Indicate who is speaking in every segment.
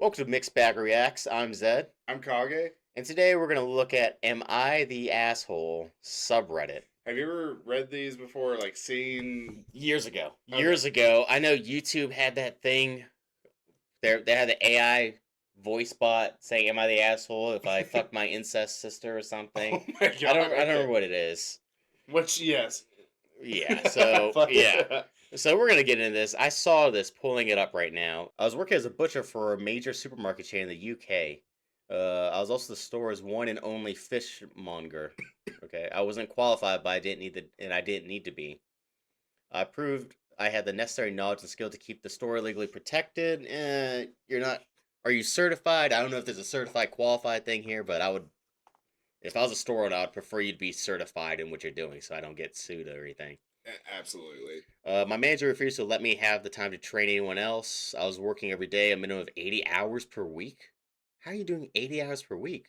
Speaker 1: Welcome to Mixed Bag Reacts. I'm Zed,
Speaker 2: I'm Kage.
Speaker 1: and today we're gonna look at "Am I the Asshole?" subreddit.
Speaker 2: Have you ever read these before? Like seen?
Speaker 1: Years ago,
Speaker 2: Okay.
Speaker 1: I know YouTube had that thing. They had the AI voice bot saying, "Am I the asshole if I fuck my incest sister or something?"
Speaker 2: Oh my
Speaker 1: I
Speaker 2: god.
Speaker 1: don't
Speaker 2: Okay.
Speaker 1: remember what it is.
Speaker 2: Which yes.
Speaker 1: Yeah,
Speaker 2: Fuck
Speaker 1: yeah.
Speaker 2: yeah.
Speaker 1: So we're gonna get into this. I saw this, pulling it up right now. I was working as a butcher for a major supermarket chain in the UK. I was also the store's one and only fishmonger. Okay, I wasn't qualified, but I didn't need to be. I proved I had the necessary knowledge and skill to keep the store legally protected. You're not. Are you certified? I don't know if there's a certified qualified thing here, but I would. If I was a store owner, I'd prefer you to be certified in what you're doing, so I don't get sued or anything.
Speaker 2: Absolutely.
Speaker 1: My manager refused to let me have the time to train anyone else. I was working every day, a minimum of 80 hours per week. How are you doing 80 hours per week?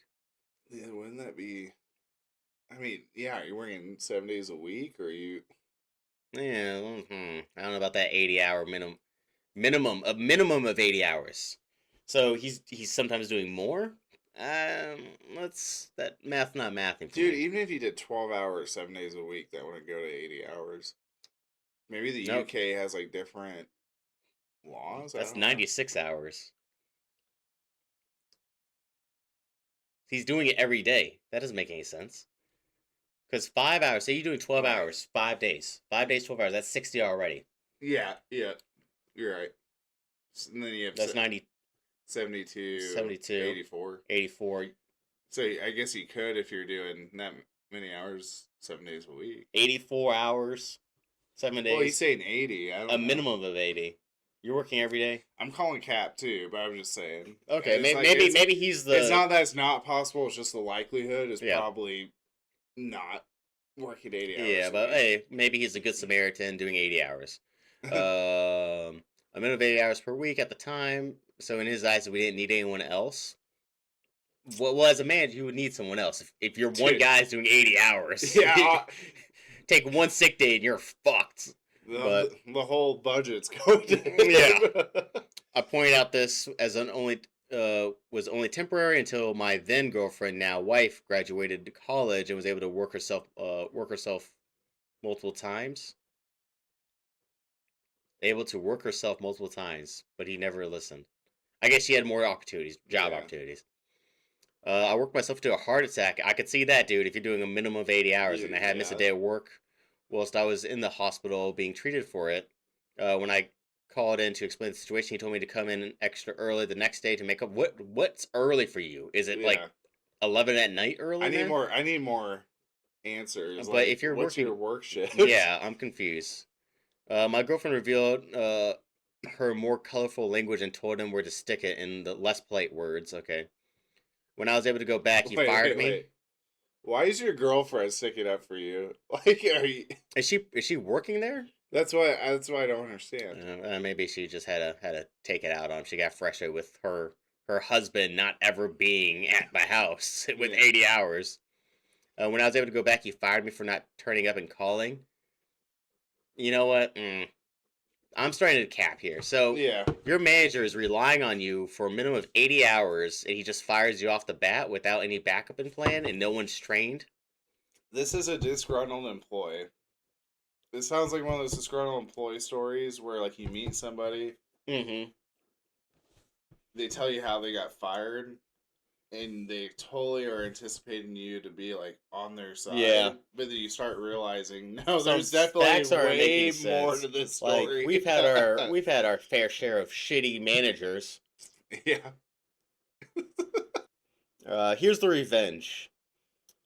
Speaker 2: Yeah, wouldn't that be? I mean, yeah. Are you working 7 days a week, or are you?
Speaker 1: Yeah, I don't know about that 80-hour minimum of 80 hours. So he's sometimes doing more. Let's that math not mathing for
Speaker 2: Dude,
Speaker 1: me.
Speaker 2: even if you did 12 hours 7 days a week, that wouldn't go to 80 hours. Maybe the
Speaker 1: Nope,
Speaker 2: UK has like different laws. I
Speaker 1: that's
Speaker 2: don't know.
Speaker 1: 96 hours. He's doing it every day. That doesn't make any sense. Because 5 hours, say you're doing 12
Speaker 2: Oh,
Speaker 1: hours, 5 days. 5 days, 12 hours, that's 60 already.
Speaker 2: yeah, yeah. You're right. And then you have
Speaker 1: That's 90,
Speaker 2: 72,
Speaker 1: 72,
Speaker 2: 84.
Speaker 1: 84,
Speaker 2: So I guess you could if you're doing that many hours 7 days a week.
Speaker 1: 84 hours, seven
Speaker 2: Well, he's
Speaker 1: days,
Speaker 2: saying 80. I
Speaker 1: a
Speaker 2: don't know.
Speaker 1: minimum of 80. You're working every day?
Speaker 2: I'm calling cap too, but I'm just saying.
Speaker 1: Okay,
Speaker 2: It's like
Speaker 1: maybe he's
Speaker 2: it's
Speaker 1: the.
Speaker 2: not that it's not possible. It's just the likelihood is
Speaker 1: Yeah.
Speaker 2: probably not working 80
Speaker 1: Yeah,
Speaker 2: hours a
Speaker 1: but
Speaker 2: week.
Speaker 1: hey, maybe he's a good Samaritan doing 80 hours. A minimum of 80 hours per week at the time. So in his eyes, we didn't need anyone else. Well, as a manager, you would need someone else. If you're one
Speaker 2: Dude,
Speaker 1: guy's doing 80 hours,
Speaker 2: yeah,
Speaker 1: take one sick day and you're fucked.
Speaker 2: the,
Speaker 1: But
Speaker 2: the whole budget's going
Speaker 1: yeah,
Speaker 2: down.
Speaker 1: I pointed out this as an only was only temporary until my then girlfriend, now wife, graduated to college and was able to work herself multiple times. Able to work herself multiple times, but he never listened. I guess she had more opportunities, job
Speaker 2: Yeah,
Speaker 1: opportunities. I worked myself to a heart attack. I could see that, dude. If you're doing a minimum of 80 hours, and I had missed a
Speaker 2: yeah,
Speaker 1: day of work whilst I was in the hospital being treated for it. When I called in to explain the situation, he told me to come in extra early the next day to make up. What's early for you? Is it like
Speaker 2: yeah.
Speaker 1: 11 at night early
Speaker 2: I need
Speaker 1: then?
Speaker 2: more. I need more answers.
Speaker 1: But
Speaker 2: Like,
Speaker 1: if you're
Speaker 2: what's your
Speaker 1: working,
Speaker 2: work shift?
Speaker 1: yeah, I'm confused. My girlfriend revealed her more colorful language and told him where to stick it in the less polite words. Okay. When I was able to go back, he
Speaker 2: Wait,
Speaker 1: fired
Speaker 2: wait,
Speaker 1: me.
Speaker 2: wait. Why is your girlfriend sticking up for you? Like, are you?
Speaker 1: Is she working there?
Speaker 2: That's why I don't understand.
Speaker 1: Maybe she just had to take it out on him. She got frustrated with her husband not ever being at my house with
Speaker 2: Yeah,
Speaker 1: 80 hours. When I was able to go back, he fired me for not turning up and calling. You know what? I'm starting to cap here. So
Speaker 2: yeah.
Speaker 1: your manager is relying on you for a minimum of 80 hours, and he just fires you off the bat without any backup in plan, and no one's trained.
Speaker 2: This is a disgruntled employee. This sounds like one of those disgruntled employee stories where, like, you meet somebody,
Speaker 1: Mm-hmm.
Speaker 2: they tell you how they got fired, and they totally are anticipating you to be like on their
Speaker 1: Yeah.
Speaker 2: side, but then you start realizing no,
Speaker 1: Some
Speaker 2: there's definitely
Speaker 1: facts aren't
Speaker 2: way
Speaker 1: making
Speaker 2: more
Speaker 1: sense.
Speaker 2: to this
Speaker 1: Like
Speaker 2: story.
Speaker 1: we've had our fair share of shitty managers.
Speaker 2: Yeah,
Speaker 1: Here's the revenge.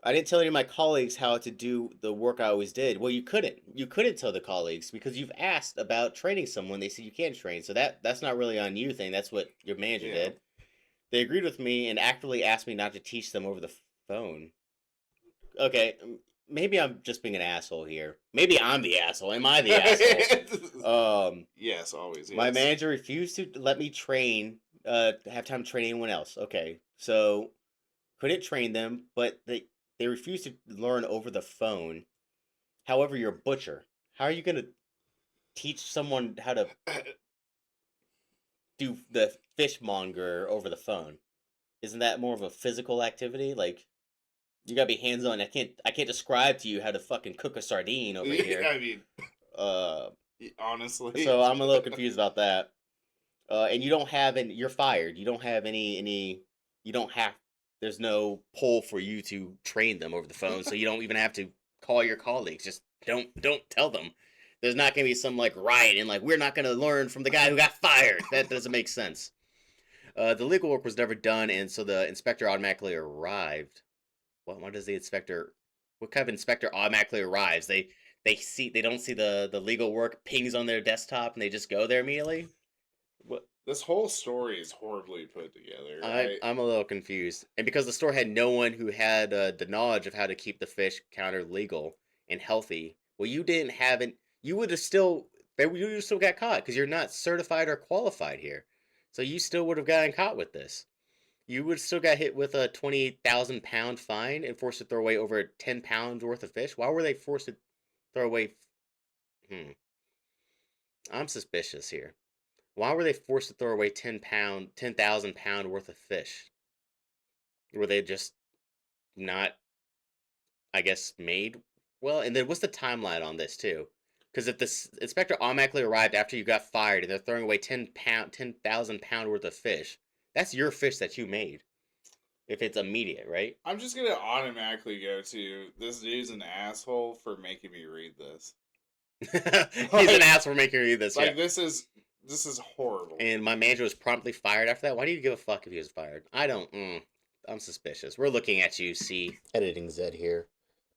Speaker 1: I didn't tell any of my colleagues how to do the work I always did. Well, you couldn't. You couldn't tell the colleagues because you've asked about training someone. They said you can't train. So that's not really on you thing. That's what your manager
Speaker 2: yeah.
Speaker 1: did. They agreed with me and actively asked me not to teach them over the phone. Okay, maybe I'm just being an asshole here. Maybe I'm the asshole. Am I the asshole?
Speaker 2: Yes, always
Speaker 1: My
Speaker 2: yes.
Speaker 1: manager refused to let me train. Have time to train anyone else. Okay, so couldn't train them, but they refused to learn over the phone. However, you're a butcher. How are you gonna teach someone how to do the fishmonger over the phone. Isn't that more of a physical activity? Like, you gotta be hands on. I can't describe to you how to fucking cook a sardine over here.
Speaker 2: I mean,
Speaker 1: Uh,
Speaker 2: honestly.
Speaker 1: so I'm a little confused about that. And you don't have any. You're fired. You don't have any. You don't have. There's no pull for you to train them over the phone, so you don't even have to call your colleagues. Just don't tell them. There's not gonna be some like riot and like we're not gonna learn from the guy who got fired. That doesn't make sense. The legal work was never done, and so the inspector automatically arrived. What does the inspector? What kind of inspector automatically arrives? They don't see the legal work pings on their desktop and they just go there immediately. What?
Speaker 2: This whole story is horribly put together.
Speaker 1: I'm a little confused, and because the store had no one who had the knowledge of how to keep the fish counter legal and healthy, well, you didn't have it. You would have still you would have still got caught because you're not certified or qualified here, so you still would have gotten caught with this. You would still got hit with a 28,000 pound fine and forced to throw away over 10 pounds worth of fish. Why were they forced to throw away? Hmm. I'm suspicious here. Why were they forced to throw away 10,000 pound worth of fish? Were they just not, I guess, made well? And then what's the timeline on this too? Because if this inspector automatically arrived after you got fired and they're throwing away 10,000 pound worth of fish, that's your fish that you made. If it's immediate, right?
Speaker 2: I'm just gonna automatically go to this dude's an asshole for making me read this.
Speaker 1: He's an ass for making me read this.
Speaker 2: Like
Speaker 1: Yeah.
Speaker 2: this is horrible.
Speaker 1: And my manager was promptly fired after that. Why do you give a fuck if he was fired? I don't. I'm suspicious. We're looking at you, see. Editing Zed here.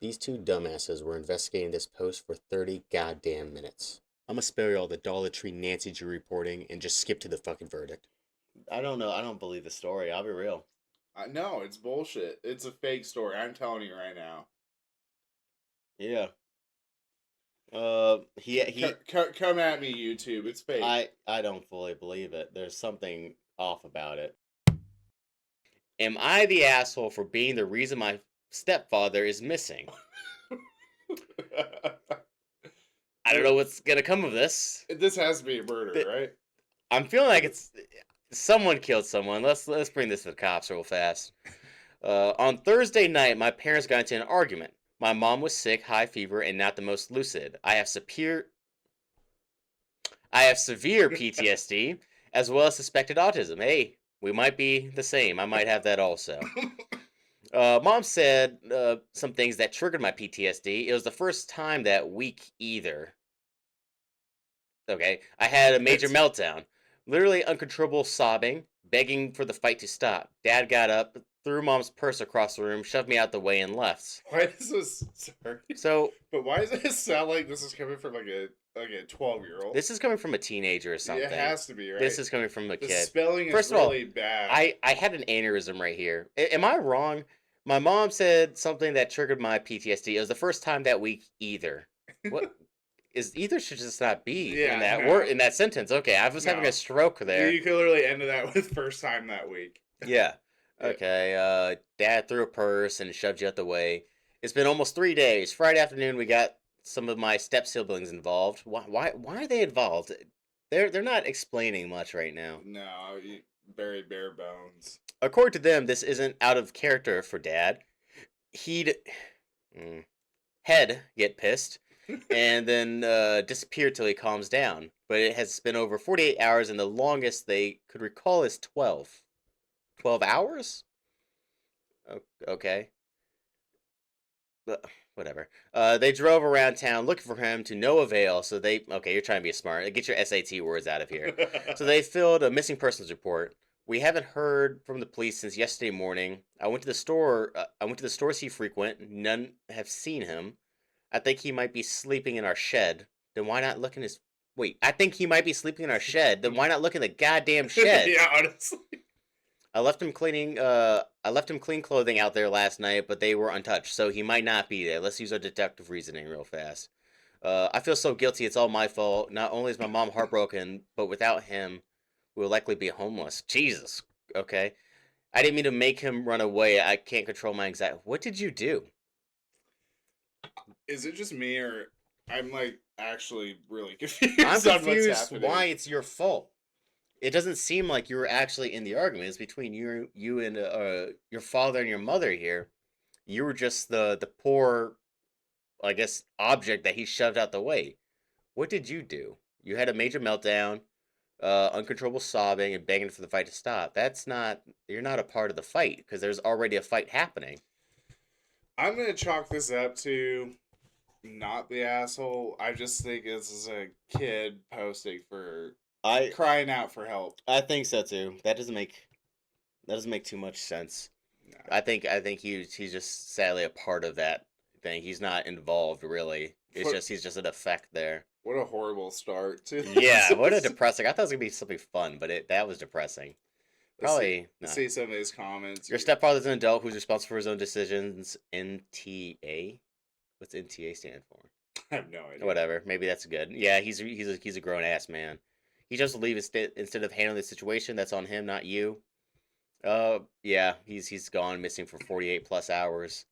Speaker 1: These two dumbasses were investigating this post for 30 goddamn minutes. I'm gonna spare you all the Dollar Tree Nancy Drew reporting and just skip to the fucking verdict. I don't know. I don't believe the story. I'll be real.
Speaker 2: No, it's bullshit. It's a fake story. I'm telling you right now.
Speaker 1: Yeah. He.
Speaker 2: Come at me, YouTube. It's fake.
Speaker 1: I don't fully believe it. There's something off about it. Am I the asshole for being the reason my stepfather is missing? I don't know what's gonna come of this.
Speaker 2: This has to be a murder, right?
Speaker 1: I'm feeling like it's someone killed someone. Let's bring this to the cops real fast. On Thursday night, my parents got into an argument. My mom was sick, high fever, and not the most lucid. I have severe PTSD as well as suspected autism. Hey, we might be the same. I might have that also. Mom said some things that triggered my PTSD. It was the first time that week either. Okay, I had a major meltdown. Literally uncontrollable sobbing, begging for the fight to stop. Dad got up, threw Mom's purse across the room, shoved me out the way, and left.
Speaker 2: Why does this? Sorry.
Speaker 1: So,
Speaker 2: but why does it sound like this is coming from like a 12-year-old?
Speaker 1: this is coming from a teenager or something.
Speaker 2: It has to be, right?
Speaker 1: This is coming from a
Speaker 2: the
Speaker 1: kid.
Speaker 2: spelling
Speaker 1: First
Speaker 2: is
Speaker 1: of all,
Speaker 2: really bad.
Speaker 1: I had an aneurysm right here. Am I wrong? My mom said something that triggered my PTSD. It was the first time that week either. What? Is either should just not be in that word in that sentence. Okay, I was having a stroke there.
Speaker 2: You could literally end that with first time that week.
Speaker 1: Yeah. Okay. Dad threw a purse and shoved you out the way. It's been almost 3 days. Friday afternoon, we got some of my step siblings involved. Why are they involved? They're not explaining much right now.
Speaker 2: No, you buried bare bones.
Speaker 1: According to them, this isn't out of character for Dad. He'd get pissed and then disappear till he calms down. But it has been over 48 hours, and the longest they could recall is 12. 12 hours? Okay. Whatever. They drove around town looking for him to no avail, so you're trying to be smart. Get your SAT words out of here. So they filled a missing persons report. We haven't heard from the police since yesterday morning. I went to the stores he frequent. None have seen him. I think he might be sleeping in our shed. Then why not look in his... Wait, I think he might be sleeping in our shed. Then why not look in the goddamn shed?
Speaker 2: Yeah, honestly.
Speaker 1: I left him clean clothing out there last night, but they were untouched, so he might not be there. Let's use our deductive reasoning real fast. I feel so guilty. It's all my fault. Not only is my mom heartbroken, but without him, we'll likely be homeless. Jesus. Okay. I didn't mean to make him run away. I can't control my anxiety. What did you do?
Speaker 2: Is it just me, or I'm like actually really confused?
Speaker 1: I'm
Speaker 2: on what's
Speaker 1: confused
Speaker 2: happening.
Speaker 1: why it's your fault. it doesn't seem like you were actually in the argument. It's between you and your father and your mother here. You were just the poor, I guess, object that he shoved out the way. What did you do? You had a major meltdown, uncontrollable sobbing, and begging for the fight to stop. That's not. You're not a part of the fight because there's already a fight happening.
Speaker 2: I'm gonna chalk this up to not the asshole. I just think this is a kid posting for
Speaker 1: I
Speaker 2: crying out for help.
Speaker 1: I think so too. That doesn't make too much sense.
Speaker 2: Nah.
Speaker 1: I think he's just sadly a part of that thing. He's not involved really. He's just an effect there.
Speaker 2: What a horrible start to
Speaker 1: Yeah, what a depressing. I thought it was gonna be something fun, but that was depressing. Probably
Speaker 2: Let's
Speaker 1: not.
Speaker 2: see some of his comments.
Speaker 1: Your stepfather's an adult who's responsible for his own decisions. NTA. What's NTA stand for?
Speaker 2: I have no idea.
Speaker 1: Whatever. Maybe that's good. Yeah, he's a grown ass man. He chose to leave instead of handling the situation. That's on him, not you. Yeah, he's gone missing for 48 plus hours.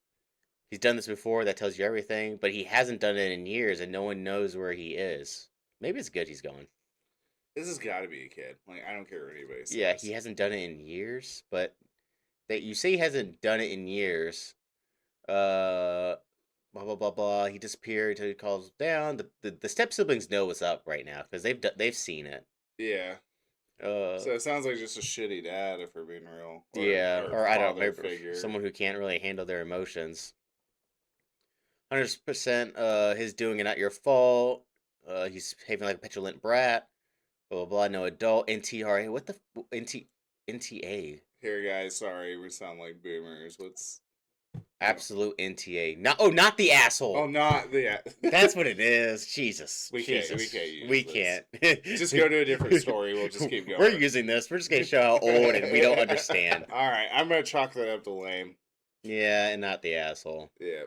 Speaker 1: He's done this before. That tells you everything. But he hasn't done it in years, and no one knows where he is. Maybe it's good he's gone.
Speaker 2: This has got to be a kid. Like, I don't care what anybody says.
Speaker 1: Yeah, he hasn't done it in years, but that you say he hasn't done it in years. Blah blah blah blah. He disappeared until he calls down. The step siblings know what's up right now because they've seen it.
Speaker 2: Yeah.
Speaker 1: Uh,
Speaker 2: So it sounds like just a shitty dad, if we're being real.
Speaker 1: yeah, or I don't know,
Speaker 2: father figure.
Speaker 1: someone who can't really handle their emotions. 100%. His doing it not your fault. He's behaving like a petulant brat. Blah blah blah. No adult. NTRA. What the NTA?
Speaker 2: Here, guys, sorry, we sound like boomers. What's
Speaker 1: Absolute NTA. Not the asshole.
Speaker 2: Oh, not the.
Speaker 1: That's what it is. Jesus.
Speaker 2: We can't
Speaker 1: Jesus.
Speaker 2: use
Speaker 1: We
Speaker 2: this.
Speaker 1: can't.
Speaker 2: Just go to a different story. We'll just keep going.
Speaker 1: We're using this. We're just gonna show how old and we don't understand.
Speaker 2: All right, I'm gonna chalk that up to lame.
Speaker 1: Yeah, and not the asshole.
Speaker 2: Yeah.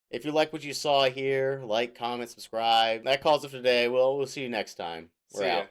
Speaker 1: If you like what you saw here, like, comment, subscribe. That calls it for today. Well, we'll see you next time. We're
Speaker 2: See ya.
Speaker 1: out.